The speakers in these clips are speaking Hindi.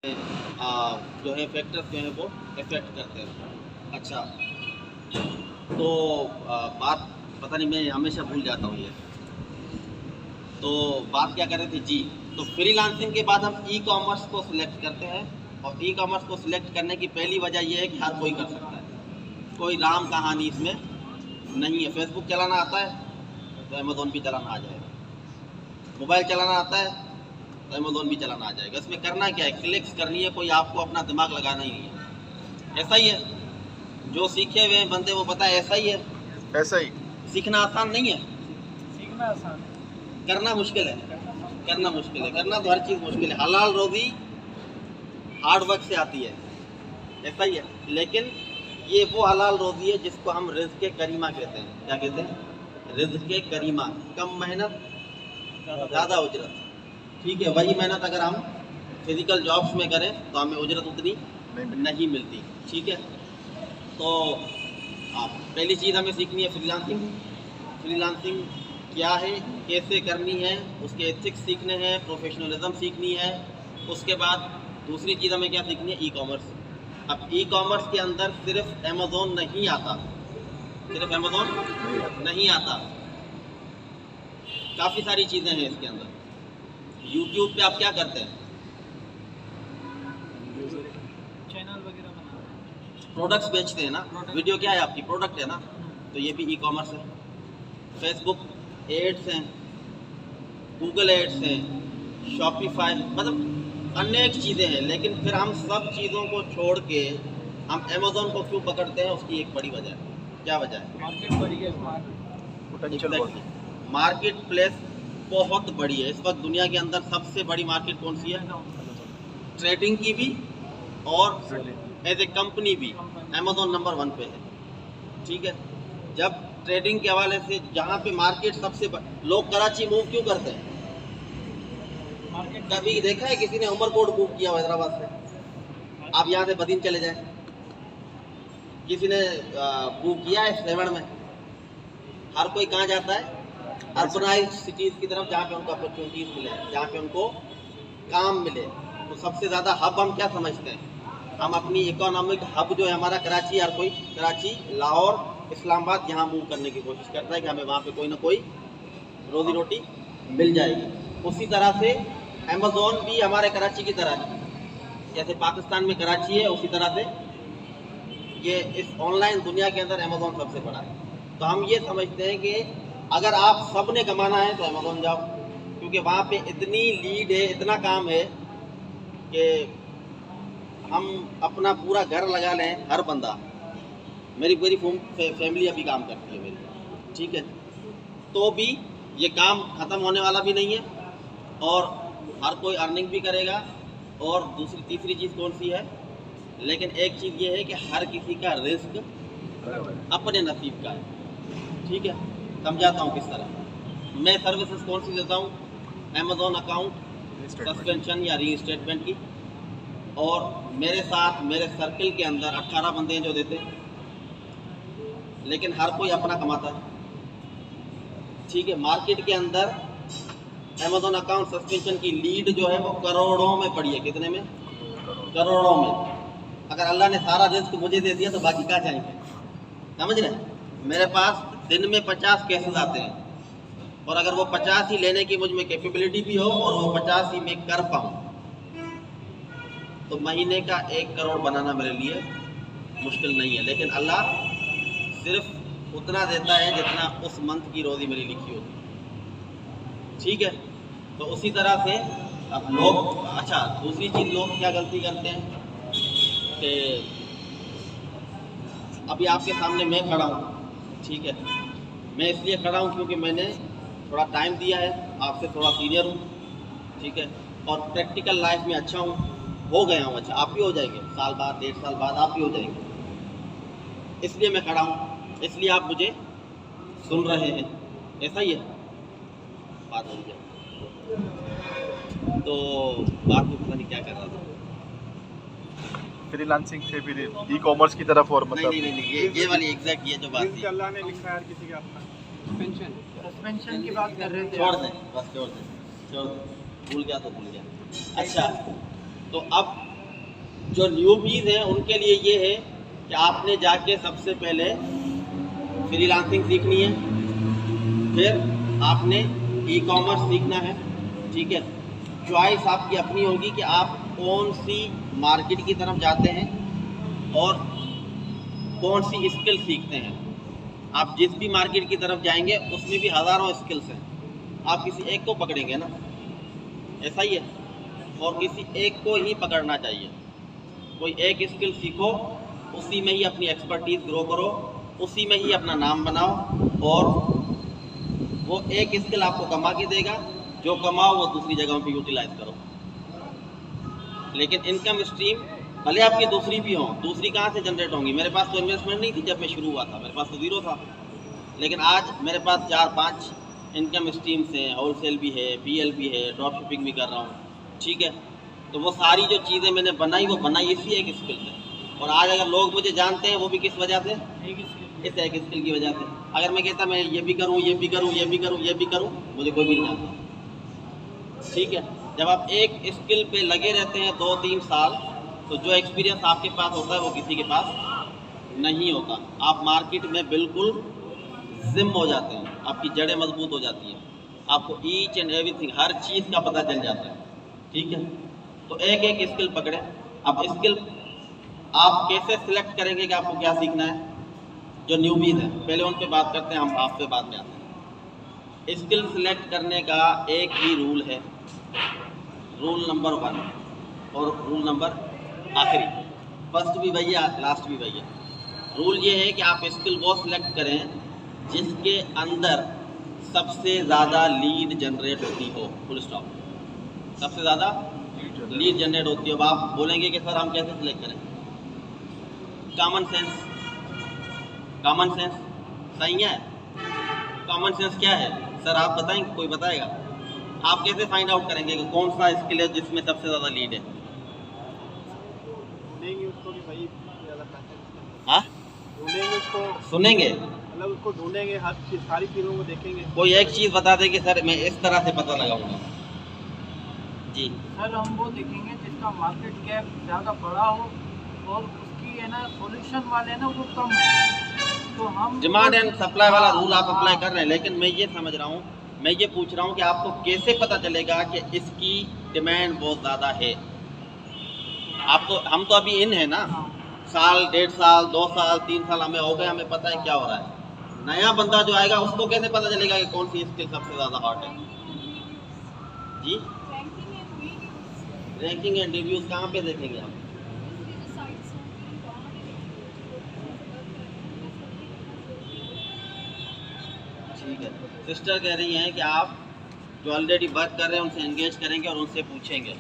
जो है फैक्टर्स जो हैं वो इफेक्ट करते हैं। अच्छा, तो बात पता नहीं, मैं हमेशा भूल जाता हूँ ये। तो बात क्या कर रहे थे जी? तो फ्रीलांसिंग के बाद हम ई कॉमर्स को सिलेक्ट करते हैं, और ई कॉमर्स को सिलेक्ट करने की पहली वजह यह है कि हर कोई कर सकता है, कोई राम कहानी इसमें नहीं है। फेसबुक चलाना आता है तो अमेज़ोन भी चलाना आ जाएगा, मोबाइल चलाना आता है तो अमेज़ोन भी चलाना आ जाएगा। इसमें करना क्या है? क्लिक्स करनी है, कोई आपको अपना दिमाग लगाना ही नहीं है। ऐसा ही है, जो सीखे हुए हैं बंदे वो पता है ऐसा ही है। ऐसा ही सीखना आसान नहीं है, सीखना आसान है, करना मुश्किल है। करना मुश्किल है, करना तो हर चीज़ मुश्किल है। हलाल रोज़ी हार्ड वर्क से आती है, ऐसा ही है। लेकिन ये वो हलाल रोज़ी है जिसको हम रिज़्क़ करीमा कहते हैं। क्या कहते हैं? रिज़्क़ करीमा, कम मेहनत ज़्यादा उजरत। ठीक है, वही मेहनत अगर हम फिज़िकल जॉब्स में करें तो हमें उजरत उतनी नहीं मिलती। ठीक है, तो पहली चीज़ हमें सीखनी है फ्रीलांसिंग। फ्रीलांसिंग क्या है, कैसे करनी है, उसके एथिक्स सीखने हैं, प्रोफेशनलिज्म सीखनी है। उसके बाद दूसरी चीज़ हमें क्या सीखनी है? E commerce. अब ई कॉमर्स के अंदर सिर्फ अमेज़ोन नहीं आता, सिर्फ अमेज़ोन नहीं आता, काफ़ी सारी चीज़ें हैं इसके अंदर। यूट्यूब पे आप क्या करते हैं? चैनल वगैरह बनाते हैं, प्रोडक्ट्स बेचते हैं ना। वीडियो क्या है आपकी? प्रोडक्ट है ना, तो ये भी ई कॉमर्स है। फेसबुक एड्स हैं, गूगल एड्स हैं, शॉपिफाई, मतलब अनेक चीज़ें हैं। लेकिन फिर हम सब चीज़ों को छोड़ के हम अमेज़ोन को क्यों पकड़ते हैं? उसकी एक बड़ी वजह है। क्या वजह है? मार्केट बड़ी है, Exactly. मार्केट प्लेस बहुत बड़ी है इस वक्त दुनिया के अंदर। सबसे बड़ी मार्केट कौन सी है? ट्रेडिंग की भी और एज ए कंपनी भी अमेज़ोन नंबर 1 पे है। ठीक है, जब ट्रेडिंग के हवाले से जहाँ पे मार्केट सबसे लोग कराची मूव क्यों करते हैं? मार्केट कभी देखा है किसी ने उमरकोट मूव किया हैदराबाद से? आप यहाँ से बदीन चले जाएं, किसी ने मूव किया है सेवन में? हर कोई कहाँ जाता है? अर्बनाइज्ड सिटीज़ की तरफ, जहाँ पे उनको अपॉर्चुनिटीज़ मिले, जहाँ पे उनको काम मिले। तो सबसे ज़्यादा हब हम क्या समझते हैं? हम अपनी इकोनॉमिक हब जो है हमारा कराची, हर कोई कराची, लाहौर, इस्लामाबाद, यहाँ मूव करने की कोशिश करता है कि हमें वहाँ पे कोई ना कोई रोज़ी रोटी मिल जाएगी। उसी तरह से अमेज़ोन भी हमारे कराची की तरह है। जैसे पाकिस्तान में कराची है, उसी तरह से ये इस ऑनलाइन दुनिया के अंदर अमेज़ोन सबसे बड़ा है। तो हम ये समझते हैं कि अगर आप सब ने कमाना है तो अमेज़ोन जाओ, क्योंकि वहाँ पे इतनी लीड है, इतना काम है कि हम अपना पूरा घर लगा लें, हर बंदा, मेरी पूरी फैमिली अभी काम करती है मेरी, ठीक है, तो भी ये काम ख़त्म होने वाला भी नहीं है, और हर कोई अर्निंग भी करेगा। और दूसरी तीसरी चीज़ कौन सी है? लेकिन एक चीज़ ये है कि हर किसी का रिस्क अपने नसीब का है। ठीक है, समझाता हूँ किस तरह। मैं सर्विसेज कौन सी देता हूँ? अमेज़ोन अकाउंट सस्पेंशन या रीइंस्टेटमेंट की, और मेरे साथ मेरे सर्कल के अंदर 18 बंदे हैं जो देते हैं, लेकिन हर कोई अपना कमाता है। ठीक है, मार्केट के अंदर अमेज़ोन अकाउंट सस्पेंशन की लीड जो है वो करोड़ों में पड़ी है। कितने में? करोड़ों में। अगर अल्लाह ने सारा रिस्क मुझे दे दिया तो बाकी क्या चाहेंगे? समझ रहे हैं? मेरे पास दिन में 50 केसेस आते हैं, और अगर वो 50 ही लेने की मुझ में कैपेबिलिटी भी हो और वो 50 ही मैं कर पाऊँ, तो महीने का 1 करोड़ बनाना मेरे लिए मुश्किल नहीं है। लेकिन अल्लाह सिर्फ उतना देता है जितना उस मंथ की रोज़ी मेरी लिखी होती। ठीक है, तो उसी तरह से अब लोग, अच्छा दूसरी चीज़, लोग क्या गलती करते हैं कि अभी आपके सामने मैं खड़ा हूँ, ठीक है, मैं इसलिए खड़ा हूँ क्योंकि मैंने थोड़ा टाइम दिया है, आपसे थोड़ा सीनियर हूँ, ठीक है, और प्रैक्टिकल लाइफ में अच्छा हूँ, हो गया हूँ। अच्छा, आप भी हो जाएंगे, साल बाद 1.5 साल बाद आप भी हो जाएंगे, इसलिए मैं खड़ा हूँ, इसलिए आप मुझे सुन रहे हैं। ऐसा ही है बात हो गया। तो बात में पता नहीं क्या कर रहा था। फ्रीलांसिंग से फिर ई कॉमर्स की तरफ, और मतलब नहीं, ये वाली एग्जैक्ट ये जो बात थी, अल्लाह ने लिखा है किसी का अपना सस्पेंशन की बात कर रहे थे। छोड़ दें, भूल गया तो भूल गया। अच्छा, तो अब जो न्यूबीज हैं उनके लिए ये है कि आपने जाके सबसे पहले फ्रीलांसिंग सीखनी है, फिर आपने ई कॉमर्स सीखना है, ठीक है। चॉइस आपकी अपनी होगी कि आप कौन सी मार्केट की तरफ जाते हैं और कौन सी स्किल सीखते हैं। आप जिस भी मार्केट की तरफ जाएंगे उसमें भी हज़ारों स्किल्स हैं, आप किसी एक को पकड़ेंगे ना, ऐसा ही है। और किसी एक को ही पकड़ना चाहिए, कोई एक स्किल सीखो, उसी में ही अपनी एक्सपर्टीज ग्रो करो, उसी में ही अपना नाम बनाओ, और वो एक स्किल आपको कमा के देगा, जो कमाओ वो दूसरी जगहों पे यूटिलाइज करो। लेकिन इनकम स्ट्रीम भले आपकी दूसरी भी हो, दूसरी कहाँ से जनरेट होंगी? मेरे पास तो इन्वेस्टमेंट नहीं थी जब मैं शुरू हुआ था, मेरे पास तो ज़ीरो था, लेकिन आज मेरे पास 4-5 इनकम स्ट्रीम्स हैं, होलसेल भी है, PL भी है, ड्रॉप शिपिंग भी कर रहा हूँ, ठीक है। तो वो सारी जो चीज़ें मैंने बनाई वो बनाई इसी एक स्किल से। और आज अगर लोग मुझे जानते हैं वो भी किस वजह से? इस एक स्किल की वजह से। अगर मैं कहता मैं ये भी करूँ, ये भी करूँ, ये भी करूँ, ये भी करूँ, मुझे कोई भी नहीं जानता, ठीक है। जब आप एक स्किल पे लगे रहते हैं 2-3 साल, तो जो एक्सपीरियंस आपके पास होता है वो किसी के पास नहीं होता। आप मार्केट में बिल्कुल जिम हो जाते हैं, आपकी जड़ें मजबूत हो जाती हैं, आपको ईच एंड एवरीथिंग, हर चीज़ का पता चल जाता है, ठीक है। तो एक एक स्किल पकड़ें। अब स्किल आप कैसे सिलेक्ट करेंगे कि आपको क्या सीखना है? जो न्यूबीज हैं पहले उन पे बात करते हैं, हम आप पे बाद में आते हैं। स्किल सिलेक्ट करने का एक ही रूल है, रूल नंबर 1 और रूल नंबर आखिरी, फर्स्ट भी वही है, लास्ट भी वही है। रूल ये है कि आप स्किल वो सिलेक्ट करें जिसके अंदर सबसे ज़्यादा लीड जनरेट होती हो, फुल स्टॉप। सबसे ज़्यादा लीड जनरेट होती हो। अब आप बोलेंगे कि सर हम कैसे सिलेक्ट करें? कॉमन सेंस, कॉमन सेंस सही है। कॉमन सेंस क्या है सर, आप बताएंगे? कोई बताएगा? आप कैसे फाइंड आउट करेंगे कि कौन सा स्किल है जिसमें सबसे ज़्यादा लीड है? उसको कि भाई ज़्यादा पैसा, हाँ, ढूंढेंगे उसको, सुनेंगे, मतलब उसको ढूंढेंगे, हर सारी चीज़ों को देखेंगे। कोई एक चीज़ बता दे कि सर मैं इस तरह से पता लगाऊंगा। जी सर हम वो देखेंगे जिसका मार्केट कैप ज़्यादा बड़ा हो और उसकी है ना सॉल्यूशन वाले ना वो कम हो, तो हम डिमांड एंड सप्लाई वाला रूल आप अप्लाई कर रहे हैं। लेकिन मैं ये समझ रहा हूँ, मैं ये पूछ रहा हूँ कि आपको कैसे पता चलेगा कि इसकी डिमांड बहुत ज़्यादा है? आपको, हम तो अभी इन है ना, साल, 1.5 साल, 2 साल, 3 साल हमें हो गए, हमें पता है क्या हो रहा है। नया बंदा जो आएगा उसको कैसे पता चलेगा कि कौन सी स्किल सबसे ज़्यादा हॉट है? जी रैंकिंग एंड रिव्यूज़ कहाँ पे देखेंगे आप? ठीक है, सिस्टर कह रही हैं कि आप जो ऑलरेडी वर्क कर रहे हैं उनसे एंगेज करेंगे और उनसे पूछेंगे।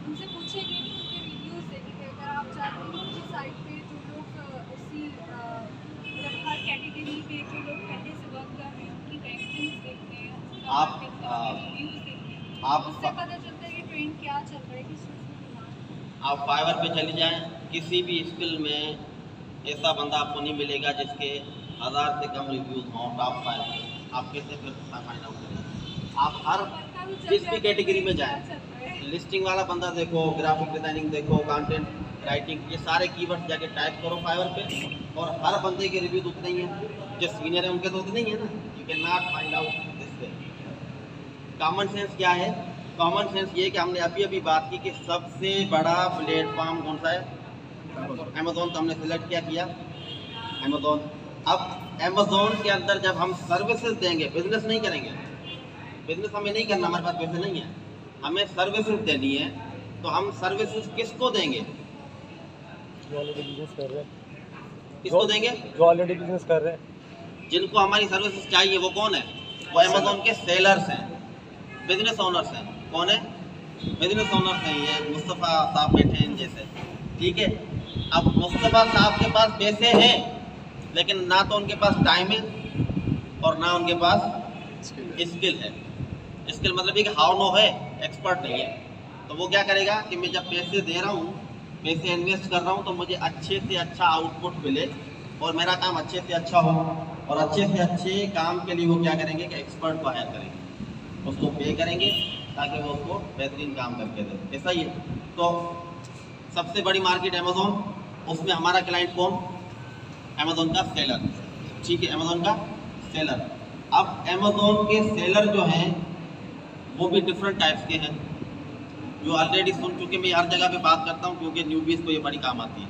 उनसे पूछेंगे नहीं, उनके रिव्यूज देखेंगे। अगर आप चाहते हैं उनकी साइट पे जो लोग उसी मतलब हर कैटेगरी पे जो लोग पहले से वर्क कर रहे हैं उनकी रैंकिंग्स देखते हैं, आप रिव्यूज देखते हैं, आप उससे पता चलता है कि ट्रेंड क्या चल रहा है, किस चीज़ में डिमांड। आप फाइवर पे चली जाएं, किसी भी स्किल में ऐसा बंदा आपको नहीं मिलेगा जिसके 1000 से कम रिव्यूज़ हों टॉप 5 पे। आप कैसे फिर फाइंड आउट करेंगे? आप हर जिस भी कैटेगरी में जाएं, लिस्टिंग वाला बंदा देखो, ग्राफिक डिज़ाइनिंग देखो, कंटेंट राइटिंग, ये सारे कीवर्ड जाके टाइप करो फाइवर पे, और हर बंदे के रिव्यू उतने ही हैं। जो सीनियर है उनके तो उतने ही है ना। You can not find out this way. Common sense क्या है? कॉमन सेंस ये कि हमने अभी अभी बात की कि सबसे बड़ा प्लेटफॉर्म कौन सा है? अमेज़ॉन। तो हमने सिलेक्ट क्या किया? अमेज़ॉन। अब अमेज़ॉन के अंदर जब हम सर्विसेज देंगे, बिजनेस नहीं करेंगे, बिजनेस हमें नहीं करना, हमारे पास पैसे नहीं है, हमें सर्विसेज देनी है, तो हम सर्विसेज किसको देंगे? जो ऑलरेडी बिजनेस कर रहे हैं। किसको देंगे? जो ऑलरेडी बिजनेस कर रहे हैं। जिनको हमारी सर्विसेज चाहिए वो कौन है? वो अमेज़ॉन के सेलर्स हैं, बिजनेस ओनर्स हैं। कौन है? बिजनेस ओनर्स हैं। ये मुस्तफ़ा साहब बैठे हैं जैसे, ठीक है। अब मुस्तफ़ा साहब के पास पैसे हैं, लेकिन ना तो उनके पास टाइम है और ना उनके पास स्किल है। स्किल मतलब ये कि हाउ नो है, एक्सपर्ट नहीं है। तो वो क्या करेगा कि मैं जब पैसे दे रहा हूँ, पैसे इन्वेस्ट कर रहा हूँ, तो मुझे अच्छे से अच्छा आउटपुट मिले और मेरा काम अच्छे से अच्छा हो। और अच्छे से अच्छे काम के लिए वो क्या करेंगे कि एक्सपर्ट को हायर करेंगे, उसको पे करेंगे ताकि वो उसको बेहतरीन काम करके दे। ऐसा ही है। तो सबसे बड़ी मार्केट अमेज़ॉन, उसमें हमारा क्लाइंट कौन? अमेज़ॉन का सेलर। ठीक है, अमेज़ॉन का सेलर। अब अमेज़ॉन के सेलर जो हैं वो भी डिफरेंट टाइप्स के हैं, जो ऑलरेडी सुन चुके। मैं हर जगह पे बात करता हूँ क्योंकि न्यूबीज़ को ये बड़ी काम आती है।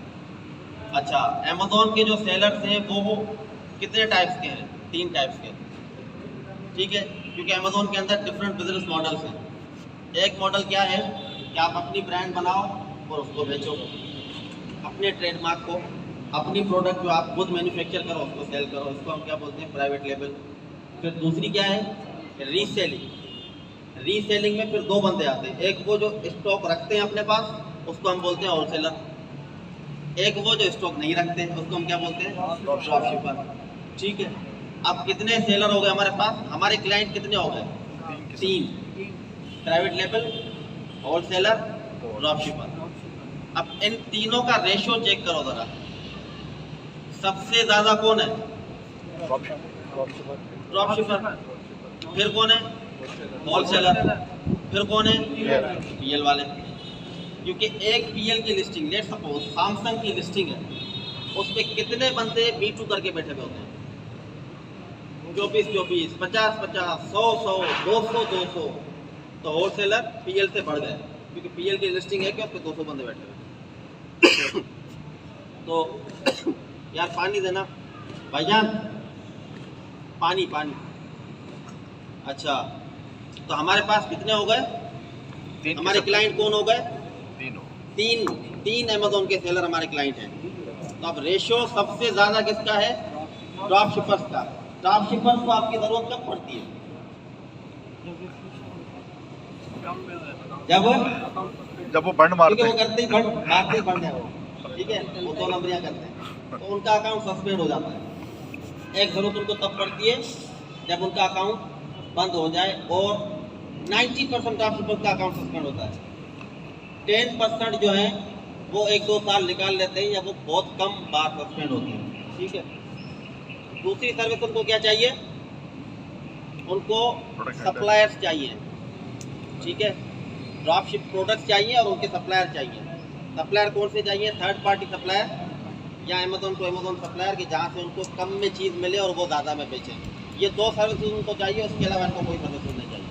अच्छा, अमेज़ॉन के जो सेलर्स हैं वो कितने टाइप्स के हैं? 3 टाइप्स के। ठीक है, क्योंकि अमेज़ॉन के अंदर डिफरेंट बिजनेस मॉडल्स हैं। एक मॉडल क्या है कि आप अपनी ब्रांड बनाओ और उसको बेचो, अपने ट्रेडमार्क को, अपनी प्रोडक्ट जो आप खुद मैन्युफैक्चर करो उसको सेल करो, इसको हम क्या बोलते हैं? Private label. फिर दूसरी क्या है? रीसेलिंग। रीसेलिंग में फिर 2 बंदे आते हैं, एक वो जो स्टॉक रखते हैं अपने पास, उसको हम बोलते हैं होलसेलर। एक वो जो स्टॉक नहीं रखते हैं, उसको हम क्या बोलते हैं? ड्रॉपशिपर। ठीक है, अब कितने सेलर हो गए हमारे पास? हमारे क्लाइंट कितने हो गए? 3, प्राइवेट लेबल, होलसेलर, ड्रॉपशिपर। अब इन तीनों का रेशियो चेक करो जरा, सबसे ज्यादा कौन है? ड्रॉपशिपर। फिर कौन है? होलसेलर। फिर कौन है? पीएल वाले। क्योंकि एक पीएल की लिस्टिंग, लेट्स सपोज सैमसंग की लिस्टिंग है, उस पर कितने बंदे B2 करके बैठे हुए होते हैं? 24, 50, 100, 200। तो होलसेलर पीएल से बढ़ गए, क्योंकि पीएल की लिस्टिंग है कि उस पर 200 बंदे बैठे हुए। तो यार पानी देना भाईजान, पानी। अच्छा, तो हमारे पास कितने हो गए? हमारे क्लाइंट कौन हो गए? 3 अमेज़ॉन के सेलर हमारे क्लाइंट हैं। तो अब रेशियो सबसे ज्यादा किसका है? ड्रॉपशिपर्स का। ड्रॉपशिपर्स को आपकी जरूरत कब पड़ती है? जब वो बंड मारते वो हैं। करते ही बंद है वो। ठीक है, वो 2 नंबरियां करते हैं, तो उनका अकाउंट सस्पेंड हो जाता है। एक जरूरत उनको तब पड़ती है जब उनका अकाउंट बंद हो जाए, और 90% ड्रॉपशिपर्स का अकाउंट सस्पेंड होता है। 10% जो है वो 1-2 साल निकाल लेते हैं, या वो बहुत कम बार सस्पेंड होती है। ठीक है, दूसरी सर्विस उनको क्या चाहिए? उनको सप्लायर्स चाहिए। ठीक है, ड्रॉपशिप प्रोडक्ट्स चाहिए और उनके सप्लायर चाहिए। सप्लायर कौन से चाहिए? थर्ड पार्टी सप्लायर या अमेज़ॉन टू अमेज़ॉन सप्लायर, कि जहाँ से उनको कम में चीज़ मिले और वो ज़्यादा में बेचें। ये 2 सर्विस उनको चाहिए, उसके अलावा उनको कोई सर्विस नहीं चाहिए।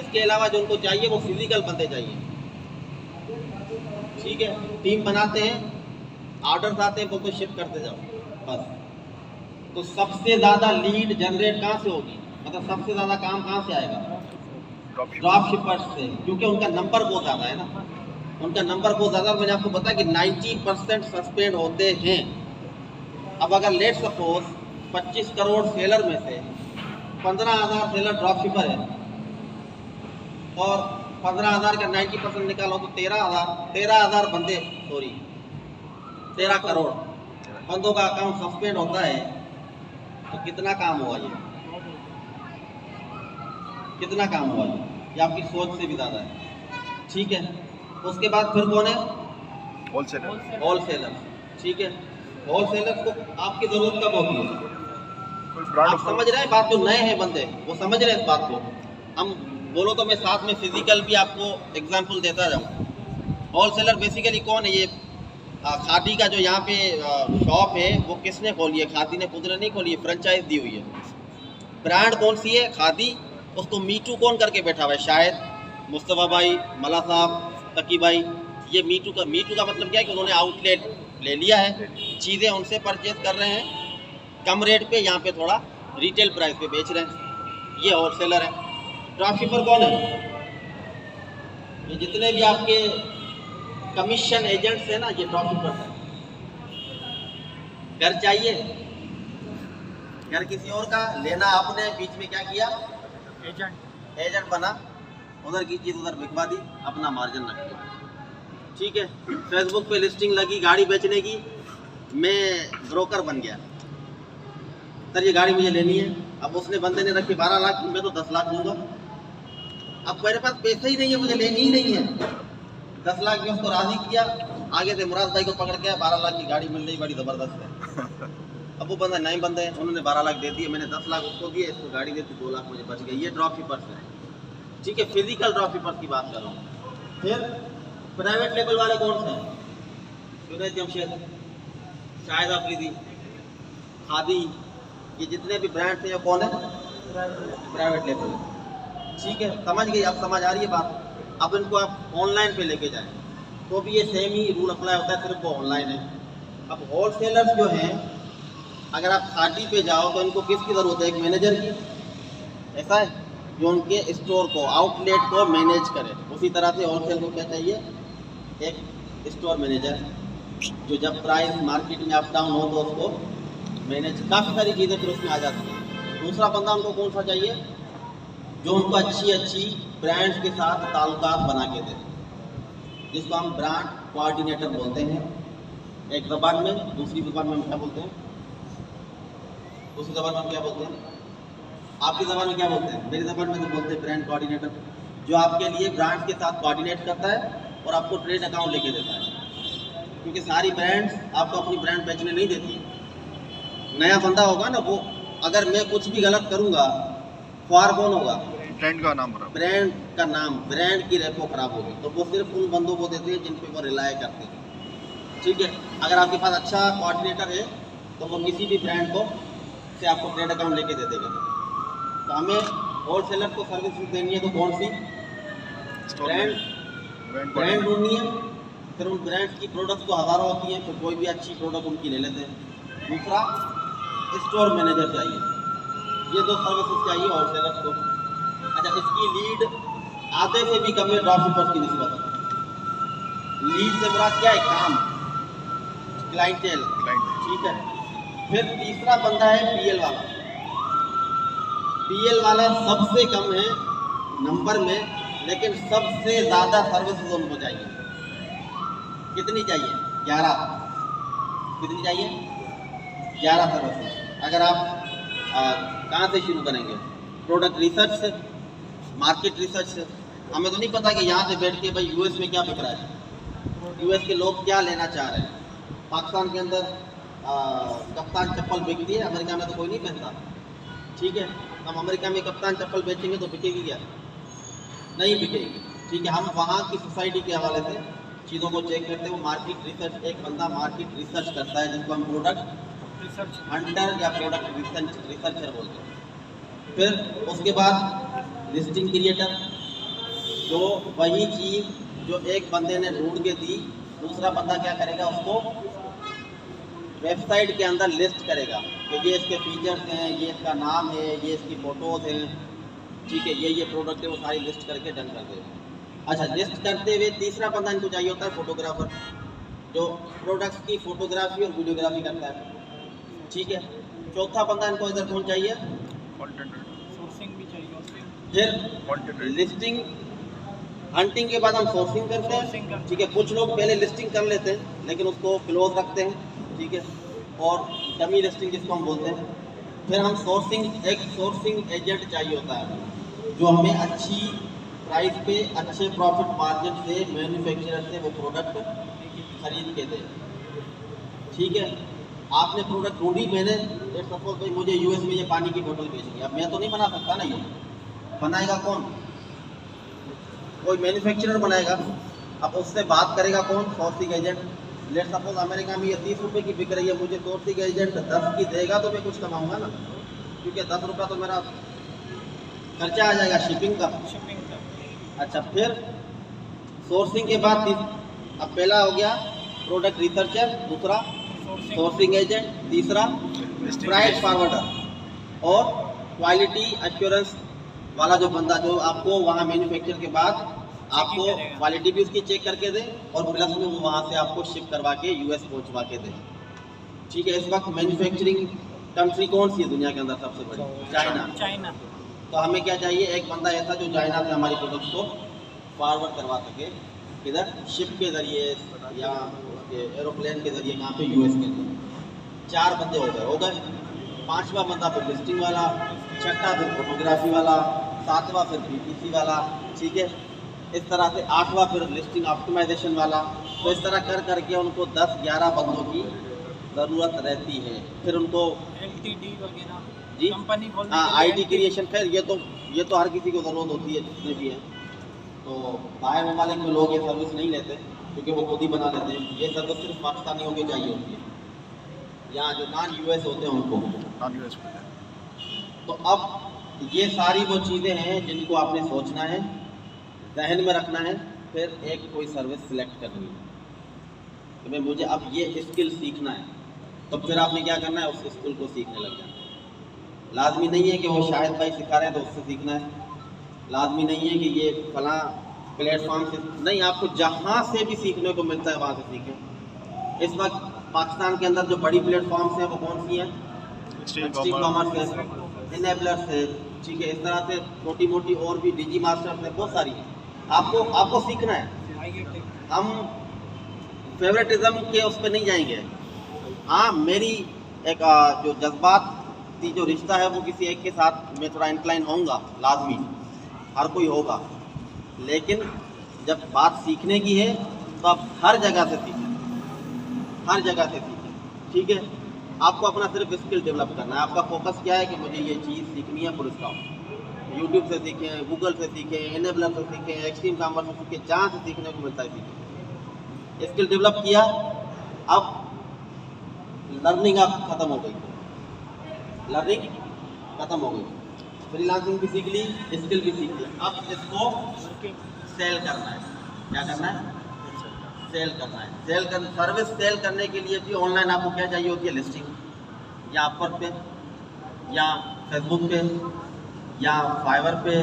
इसके अलावा जो उनको चाहिए वो फिजिकल बंदे चाहिए। ठीक है, टीम बनाते हैं, ऑर्डर्स आते हैं, तो शिप करते जाओ बस। तो सबसे ज़्यादा लीड जनरेट कहाँ से होगी? मतलब सबसे ज़्यादा काम कहाँ से आएगा? ड्रॉपशिपर्स से, क्योंकि उनका नंबर बहुत ज़्यादा है ना। उनका नंबर बहुत ज़्यादा, मैंने आपको बताया कि 90% सस्पेंड होते हैं। अब अगर लेट सपोज 25 करोड़ सेलर में से 15,000 सेलर ड्रॉपशिपर है, और 15,000 का 90% निकालो तो 13,000 बंदे, 13 करोड़ बंदों का अकाउंट सस्पेंड होता है। तो कितना काम हुआ ये? कितना काम हुआ ये आपकी सोच से भी ज़्यादा है। ठीक है, उसके बाद फिर कौन है? होलसेलर। ठीक है, होलसेलर को आपकी ज़रूरत कब होती है? आप समझ रहे हैं बात? जो नए हैं बंदे वो समझ रहे हैं इस बात को। हम बोलो तो मैं साथ में फिजिकल भी आपको एग्जांपल देता जाऊँ। होलसेलर बेसिकली कौन है? ये खादी का जो यहाँ पे शॉप है वो किसने खोली है? खादी ने खुद ने नहीं खोली है, फ्रेंचाइज दी हुई है। ब्रांड कौन सी है? खादी। उसको मीटू कौन करके बैठा हुआ है? शायद मुस्तफ़ा भाई, मला साहब, तकी भाई। ये मीटू का मतलब क्या है कि उन्होंने आउटलेट ले लिया है, चीज़ें उनसे परचेज कर रहे हैं कम रेट पे, यहाँ पे थोड़ा रिटेल प्राइस पे बेच रहे हैं। ये होलसेलर है। ड्रॉपशिपर कौन है? ये जितने भी आपके कमीशन एजेंट्स हैं ना, ये ड्रॉपशिपर है। घर चाहिए, घर किसी और का लेना, आपने बीच में क्या किया? एजेंट बना, उधर की चीज़ उधर बिकवा दी, अपना मार्जिन रख लिया। ठीक है, फेसबुक पे लिस्टिंग लगी गाड़ी बेचने की, मैं ब्रोकर बन गया। सर ये गाड़ी मुझे लेनी है। अब उसने बंदे ने रखी 12 लाख, मैं तो 10 लाख दूंगा। अब मेरे पास पैसा ही नहीं है, मुझे लेनी ही नहीं है। 10 लाख में उसको राजी किया, आगे से मुराद भाई को पकड़ के 12 लाख की गाड़ी मिल रही, बड़ी ज़बरदस्त है। अब वो बंदा नए बंदे हैं, उन्होंने 12 लाख दे दिए, मैंने 10 लाख उसको दिए, इसको गाड़ी देती 2 लाख मुझे बच गई। ये ड्रॉपशिपर्स है। ठीक है, फिजिकल ड्रॉपशिपर्स की बात कर रहा हूँ। फिर प्राइवेट लेवल वाले कौन से हैं? जुनैद जमशेद, शाहिद अफरीदी, खादी, ये जितने भी ब्रांड्स हैं ये कौन है? Private level. ठीक है, समझ गई? अब समझ आ रही है बात? अब इनको आप ऑनलाइन पे लेके जाएं तो भी ये सेम ही रूल अप्लाई होता है, सिर्फ वो ऑनलाइन है। अब होलसेलर्स जो हैं, अगर आप खादी पे जाओ तो इनको किसकी ज़रूरत है? एक मैनेजर की, ऐसा है, जो उनके स्टोर को, आउटलेट को मैनेज करे। उसी तरह से होलसेल को क्या चाहिए? एक स्टोर मैनेजर, जो जब प्राइस मार्केट में अप डाउन हो तो उसको मैनेज, काफ़ी सारी चीज़ें फिर उसमें आ जाती हैं। दूसरा बंदा उनको कौन सा चाहिए? जो उनको अच्छी अच्छी ब्रांड्स के साथ ताल्लुकात बना के दे, जिसको हम ब्रांड कोऑर्डिनेटर बोलते हैं एक ज़बान में। दूसरी ज़बान में हम क्या बोलते हैं? दूसरी ज़बान में हम क्या बोलते हैं? आपकी ज़बान में क्या बोलते हैं? मेरी ज़बान में तो बोलते हैं ब्रांड कोऑर्डिनेटर, जो आपके लिए ब्रांड्स के साथ कोऑर्डिनेट करता है और आपको ट्रेड अकाउंट लेके देता है। क्योंकि सारी ब्रांड्स आपको अपनी ब्रांड बेचने नहीं देती। नया बंदा होगा ना, वो अगर मैं कुछ भी गलत करूँगा, ख्वार कौन होगा? ब्रांड का नाम खराब। ब्रांड का नाम, ब्रांड की रेपो खराब होगी। तो वो सिर्फ उन बंदों को देते हैं जिन पे वो रिलाय करते हैं। ठीक है, अगर आपके पास अच्छा कोऑर्डिनेटर है तो वो किसी भी ब्रांड को से आपको ट्रेड अकाउंट लेके दे देगा। तो हमें होलसेलर को सर्विस देनी है तो कौन सी? ब्रांड ढूंढनी है। फिर उन ब्रांड की प्रोडक्ट तो हज़ारों होती हैं, फिर कोई भी अच्छी प्रोडक्ट उनकी ले लेते हैं। दूसरा, स्टोर मैनेजर चाहिए। ये दो सर्विसेज चाहिए होलसेलर्स को। अच्छा, इसकी लीड आधे से भी कम है ड्रॉपशिपर्स की निस्बत। लीड से मुराद क्या है? काम, क्लाइंटेल। ठीक है। फिर तीसरा बंदा है पीएल वाला। पीएल वाला सबसे कम है नंबर में, लेकिन सबसे ज़्यादा सर्विसेज उनको चाहिए। कितनी चाहिए? 11। कितनी चाहिए? 11 सर्विसेज। अगर आप कहाँ से शुरू करेंगे? प्रोडक्ट रिसर्च से, मार्केट रिसर्च से। हमें तो नहीं पता कि यहाँ से बैठ के भाई यूएस में क्या बिक रहा है, यूएस के लोग क्या लेना चाह रहे हैं। पाकिस्तान के अंदर कप्तान चप्पल बिकती है, अमेरिका में तो कोई नहीं पहनता। ठीक है, हम अमेरिका में कप्तान चप्पल बेचेंगे तो बिकेगी क्या? नहीं बिकेगी। ठीक है, हम वहाँ की सोसाइटी के हवाले से चीज़ों को चेक करते हैं। वो मार्केट रिसर्च, एक बंदा मार्केट रिसर्च करता है, जिसको हम प्रोडक्ट रिसर्च हंटर या प्रोडक्ट रिसर्चर बोलते हैं। फिर उसके बाद लिस्टिंग क्रिएटर, जो वही चीज़ जो एक बंदे ने ढूंढ के दी, दूसरा बंदा क्या करेगा? उसको वेबसाइट के अंदर लिस्ट करेगा कि ये इसके फीचर्स हैं, ये इसका नाम है, ये इसकी फ़ोटोज़ हैं। ठीक है, ये प्रोडक्ट है, वो सारी लिस्ट करके डन कर देगा। अच्छा, लिस्ट करते हुए तीसरा बंदा इनको चाहिए होता है फोटोग्राफर, जो प्रोडक्ट्स की फ़ोटोग्राफी और वीडियोग्राफी करता है। ठीक है, चौथा बंदा इनको इधर कौन चाहिए? सोर्सिंग भी चाहिए। फिर लिस्टिंग, हंटिंग के बाद हम सोर्सिंग करते हैं। ठीक है, कुछ लोग पहले लिस्टिंग कर लेते हैं लेकिन उसको क्लोज रखते हैं। ठीक है, और डमी लिस्टिंग जिसको हम बोलते हैं। फिर हम सोर्सिंग, एक सोर्सिंग एजेंट चाहिए होता है जो हमें अच्छी प्राइस पे अच्छे प्रॉफिट मार्जिन से मैन्युफैक्चरर से वो प्रोडक्ट खरीद के दे। ठीक है, आपने प्रोडक्ट ढूंढी, मैंने सपोज भाई मुझे यूएस में ये पानी की बोतल बेचनी है। अब मैं तो नहीं बना सकता ना, ये बनाएगा कौन? कोई मैन्युफैक्चरर बनाएगा। अब उससे बात करेगा कौन? Sourcing agent. Let suppose America में ये 30 रुपये की बिक रही है, मुझे सोर्सिंग एजेंट 10 की देगा तो मैं कुछ कमाऊंगा ना, क्योंकि 10 रुपया तो मेरा खर्चा आ जाएगा शिपिंग का। अच्छा, फिर सोर्सिंग के बाद अब पहला हो गया प्रोडक्ट रिसर्चर, दूसरा सोर्सिंग एजेंट, तीसरा प्राइस फॉरवर्डर और क्वालिटी एश्योरेंस वाला जो बंदा, जो आपको वहाँ मैन्युफैक्चर के बाद आपको क्वालिटी भी उसकी चेक करके दे और प्लस में वो वहाँ से आपको शिप करवा के यूएस पहुँचवा के दे। ठीक है, इस वक्त मैन्युफैक्चरिंग कंट्री कौन सी है दुनिया के अंदर सबसे बड़ी? चाइना। तो हमें क्या चाहिए? एक बंदा ऐसा जो चाइना से हमारी प्रोडक्ट को फॉरवर्ड करवा सके, इधर शिप के ज़रिए या एरोप्लेन के ज़रिए, यहाँ पे यूएस के लिए। 4 बंदे हो गए। 5वां बंदा फिर लिस्टिंग वाला, 6वां फिर फोटोग्राफी वाला, 7वां फिर PPC वाला। ठीक है, इस तरह से 8वां फिर लिस्टिंग ऑप्टिमाइजेशन वाला। तो इस तरह कर करके उनको 10-11 बंदों की ज़रूरत रहती है। फिर उनको LTD वगैरह जी कंपनी खोलने, हाँ, IT क्रिएशन। खैर ये तो हर किसी को ज़रूरत होती है, जितने भी हैं। तो बाहर ममालिक में लोग ये सर्विस नहीं लेते क्योंकि वो खुद ही बना लेते हैं। ये सर्विस सिर्फ पाकिस्तानियों को चाहिए होती है, यहाँ जो नॉन यूएस होते हैं उनको। तो अब ये सारी वो चीज़ें हैं जिनको आपने सोचना है, जहन में रखना है, फिर एक कोई सर्विस सिलेक्ट करनी है कि भाई मुझे अब ये स्किल सीखना है। तो फिर आपने क्या करना है, उस स्किल को सीखने लग जाना। लाजमी नहीं है कि वो शायद भाई सिखा रहे हैं तो उससे सीखना है, लाजमी नहीं है कि ये फलां प्लेटफॉर्म से नहीं, आपको जहाँ से भी सीखने को मिलता है वहाँ से सीखें। इस वक्त पाकिस्तान के अंदर जो बड़ी प्लेटफॉर्म्स हैं वो कौन सी हैं? एक्सट्रीम कॉमर्स है, इनेबलर्स है, ठीक है, इस तरह से छोटी मोटी और भी डिजी मास्टर्स है, बहुत सारी है। आपको सीखना है। हम फेवरेटिज्म के उस पर नहीं जाएंगे। हाँ, मेरी एक जो जज्बाती जो रिश्ता है वो किसी एक के साथ मैं थोड़ा इंक्लाइन होऊंगा, लाजमी हर कोई होगा, लेकिन जब बात सीखने की है तो आप हर जगह से सीखें, हर जगह से सीखें, ठीक है। आपको अपना सिर्फ स्किल डेवलप करना है। आपका फोकस क्या है कि मुझे ये चीज़ सीखनी है, पुलिस का यूट्यूब से सीखें, गूगल से सीखें, इनेबलर से सीखें, एक्सट्रीम कॉमर्स से सीखें, जहाँ से सीखने को मिलता है सीखें। स्किल डेवलप किया, अब लर्निंग आप ख़त्म हो गई, लर्निंग ख़त्म हो गई, फ्रीलांसिंग भी सीख ली, स्किल भी सीख ली। अब इसको सेल करना है। क्या करना है? सेल करना है। सर्विस सेल करने के लिए भी ऑनलाइन आपको क्या चाहिए होती है? लिस्टिंग, या अपवर्क पे, या फेसबुक पे, या फाइवर पे,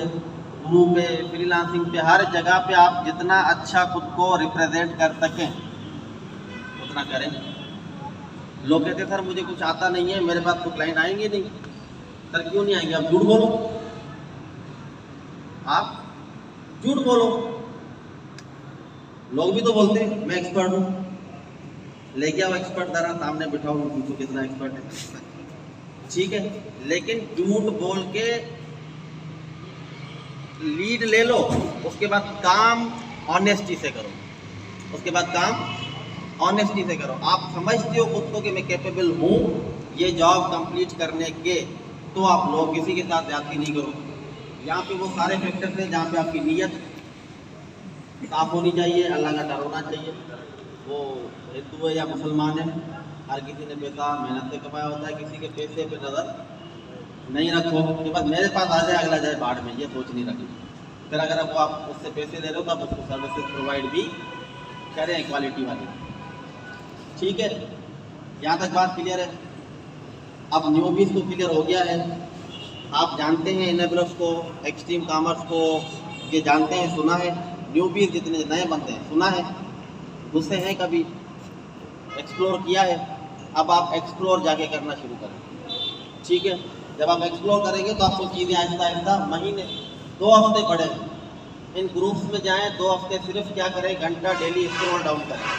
ग्रू पे, फ्रीलांसिंग पे, हर जगह पे आप जितना अच्छा खुद को रिप्रेजेंट कर सकें उतना करें। लोग कहते हैं सर मुझे कुछ आता नहीं है, मेरे पास तो क्लाइंट आएंगे नहीं। सर क्यों नहीं आएंगे? आप झूठ बोलो, आप झूठ बोलो। लोग भी तो बोलते हैं मैं एक्सपर्ट हूँ, लेके आओ एक्सपर्ट तरह सामने बिठाओ, पूछो कितना एक्सपर्ट है, ठीक है। लेकिन झूठ बोल के लीड ले लो, उसके बाद काम ऑनेस्टी से करो, उसके बाद काम ऑनेस्टी से करो। आप समझते हो खुद को कि मैं कैपेबल हूँ ये जॉब कंप्लीट करने के, तो आप लोग किसी के साथ ज्यादती नहीं करो। यहाँ पे वो सारे फैक्टर्स हैं जहाँ पे आपकी नीयत साफ होनी चाहिए, अल्लाह का डर होना चाहिए। वो हिंदू है या मुसलमान है, हर किसी ने पैसा मेहनत से कमाया होता है, किसी के पैसे पे नज़र नहीं रखो कि बस मेरे पास आ जाए अगला जाए बाढ़ में, ये सोच नहीं रखी। फिर अगर वो आप उससे पैसे ले रहे हो तो आप उसको सर्विसेज प्रोवाइड भी करें क्वालिटी वाली, ठीक है। यहाँ तक बात क्लियर है। अब न्यूबीज को क्लियर हो गया है, आप जानते हैं इनेबलर्स को, एक्सट्रीम कॉमर्स को, ये जानते हैं, सुना है। न्यूबीज जितने नए बनते हैं सुना है, घुसे हैं, कभी एक्सप्लोर किया है। अब आप एक्सप्लोर जाके करना शुरू करें, ठीक है। जब आप एक्सप्लोर करेंगे तो आपको चीज़ें आहिस्ता आहिस्ता, महीने 2 हफ्ते पड़े, इन ग्रुप्स में जाएं, 2 हफ्ते सिर्फ क्या करें, घंटा डेली स्क्रॉल डाउन करें,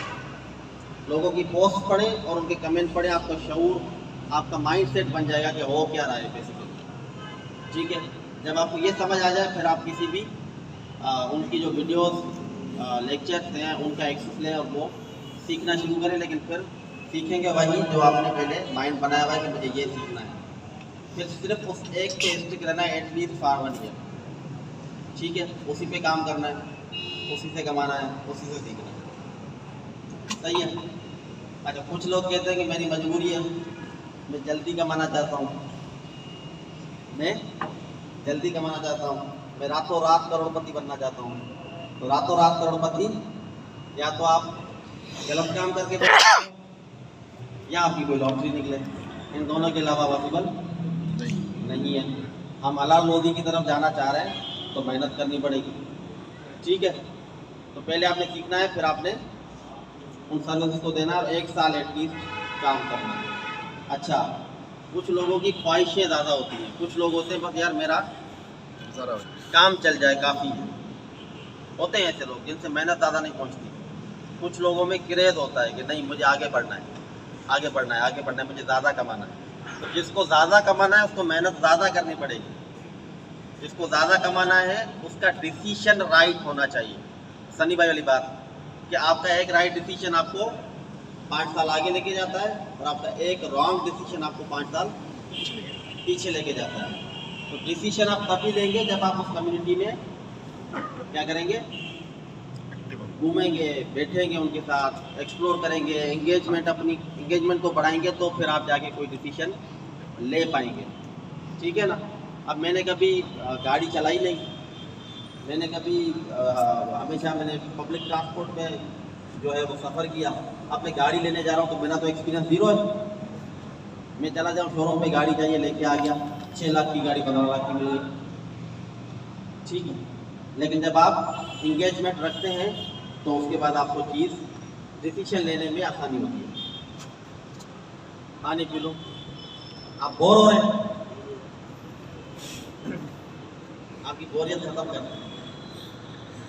लोगों की पोस्ट पढ़ें और उनके कमेंट पढ़ें। आपका शऊर, आपका माइंड सेट बन जाएगा कि हो क्या रहा है बेसिकली, ठीक है। जब आपको ये समझ आ जाए, फिर आप किसी भी उनकी जो वीडियोस लेक्चर्स हैं उनका एक्सेस लें और वो सीखना शुरू करें। लेकिन फिर सीखेंगे वही जो आपने पहले माइंड बनाया हुआ है कि मुझे ये सीखना है। फिर सिर्फ उस एक पे स्टिक रहना है, एटलीस्ट फॉर 1 ईयर, ठीक है। उसी पे काम करना है, उसी से कमाना है, उसी से सीखना है, सही है। अच्छा, कुछ लोग कहते हैं कि मेरी मजबूरी है, मैं जल्दी कमाना चाहता हूँ, मैं जल्दी कमाना चाहता हूँ, मैं रातों रात करोड़पति बनना चाहता हूँ। तो रातों रात करोड़पति या तो आप गलत काम करके या आपकी कोई लॉटरी निकले, इन दोनों के अलावा पॉसिबल नहीं है। हम हलाल रोजी की तरफ जाना चाह रहे हैं तो मेहनत करनी पड़ेगी, ठीक है। तो पहले आपने सीखना है, फिर आपने उन सर्विस को देना और 1 साल एटलीस्ट काम करना है। अच्छा, कुछ लोगों की ख्वाहिशें ज़्यादा होती हैं, कुछ लोग होते हैं बस यार मेरा काम चल जाए काफ़ी है, होते हैं ऐसे लोग जिनसे मेहनत ज़्यादा नहीं पहुंचती। कुछ लोगों में क्रेज़ होता है कि नहीं मुझे आगे बढ़ना है, आगे बढ़ना है, आगे बढ़ना है, मुझे ज़्यादा कमाना है। तो जिसको ज़्यादा कमाना है उसको मेहनत ज़्यादा करनी पड़ेगी। जिसको ज़्यादा कमाना है उसका डिसीजन राइट होना चाहिए। सनी भाई वाली बात कि आपका एक राइट डिसीजन आपको 5 साल आगे लेके जाता है और आपका एक रॉन्ग डिसीजन आपको 5 साल पीछे लेके जाता है। तो डिसीजन आप तभी लेंगे जब आप उस कम्युनिटी में क्या करेंगे, घूमेंगे, बैठेंगे उनके साथ, एक्सप्लोर करेंगे, अपनी एंगेजमेंट को बढ़ाएंगे, तो फिर आप जाके कोई डिसीजन ले पाएंगे। ठीक है ना। अब मैंने कभी गाड़ी चलाई नहीं, मैंने कभी हमेशा मैंने पब्लिक ट्रांसपोर्ट में जो है वो सफ़र किया। अब मैं गाड़ी लेने जा रहा हूँ तो मेरा तो एक्सपीरियंस ज़ीरो है। मैं चला जाऊँ शोरूम पे, गाड़ी चाहिए, लेके आ गया, 6 लाख की गाड़ी 15 लाख की मिल गई, ठीक है। लेकिन जब आप इंगेजमेंट रखते हैं तो उसके बाद आपको चीज़ डिसीजन लेने में आसानी होती है। पानी पी लो, आप बोर हो रहे हैं, आपकी बोरियत खत्म कर